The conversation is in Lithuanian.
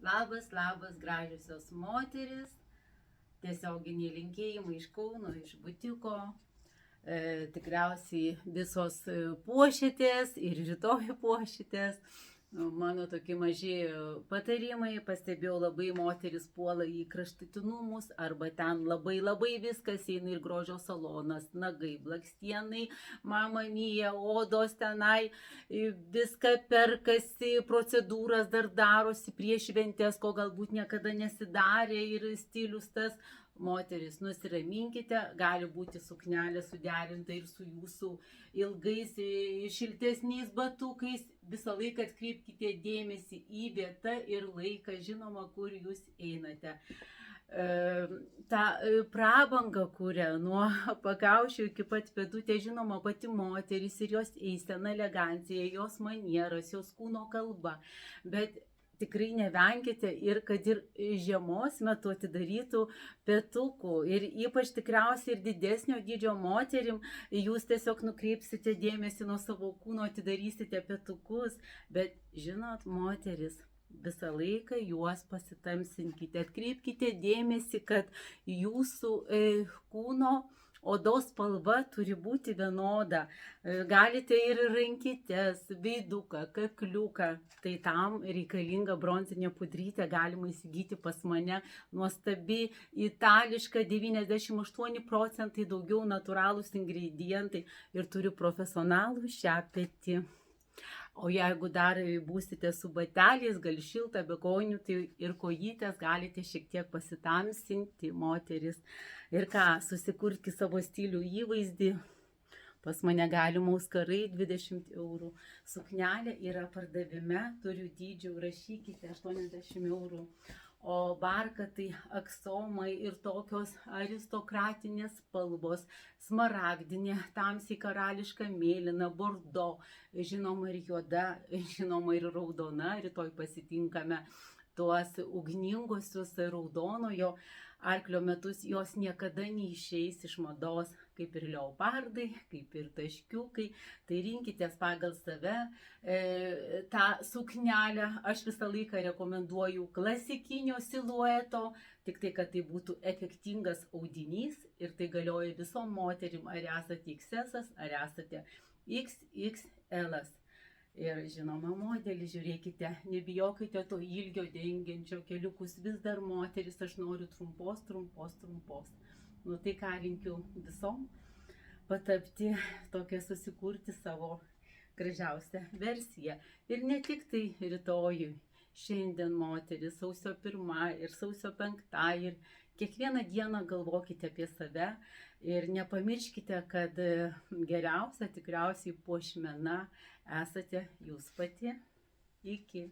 Labas, labas, gražiosios moteris. Tiesioginiai linkėjimai iš Kauno, iš butiko. Tikriausiai visos puošitės ir rytoj puošitės. Mano tokie maži patarimai, pastebėjau, labai moteris puola į kraštutinumus, arba ten labai viskas eina ir grožio salonas, nagai, blakstienai, mama mija, odos tenai, viską perkasi, procedūras dar darosi prieš šventės, ko galbūt niekada nesidarė ir stilius tas. Moteris, nusiraminkite, gali būti suknelė suderinta ir su jūsų ilgais, šiltesniais batukais. Visą laiką atkreipkite dėmesį į vietą ir laiką, žinoma, kur jūs einate. Ta prabanga kuria nuo pakaušio iki pat pėdutė, žinoma, pati moteris ir jos eisena, elegancija, jos manieros, jos kūno kalba. Bet tikrai nevenkite ir kad ir žiemos metu atidarytų petukų. Ir ypač tikriausiai ir didesnio dydžio moterim, jūs tiesiog nukreipsite dėmesį nuo savo kūno, atidarysite petukus. Bet žinot, moteris, visą laiką juos pasitamsinkite. Atkreipkite dėmesį, kad jūsų kūno odos spalva turi būti vienoda. Galite ir rankytes, veiduką, kakliuką. Tai tam reikalinga bronzinė pudrytė, galima įsigyti pas mane. Nuostabi, itališka, 98% daugiau natūralūs ingredientai ir turiu profesionalų šepetį. O jeigu dar būsite su bateliais, gal šilta, be kojinių, tai ir kojytės galite šiek tiek pasitamsinti, moteris. Ir ką, susikurti savo stilių įvaizdį. Pas mane galima auskarai 20 €. Suknelė yra pardavime, turiu dydžių, rašykite 80 €. O barka tai aksomai ir tokios aristokratinės spalvos, smaragdinė, tamsiai karališka mėlyna, bordo, žinoma ir juoda, žinoma ir raudona. Rytoj pasitinkame tuos ugningosius raudonojo arklio metus, jos niekada neišeis iš mados, kaip ir leopardai, kaip ir taškiukai. Tai rinkitės pagal save tą suknelę. Aš visą laiką rekomenduoju klasikinio silueto, tik tai, kad tai būtų efektingas audinys ir tai galioja visom moterim, ar esate XS, ar esate XXL. Ir žinoma, modelį žiūrėkite, nebijokite to ilgio dengiančio keliukus, vis dar moteris, aš noriu trumpos. Nu tai ką linkiu visom, patapti tokią, susikurti savo gražiausią versiją. Ir ne tik tai rytojui, šiandien moteris, sausio 1 ir sausio 5 ir kiekvieną dieną galvokite apie save ir nepamirškite, kad geriausia tikriausiai puošmena esate jūs pati. Iki.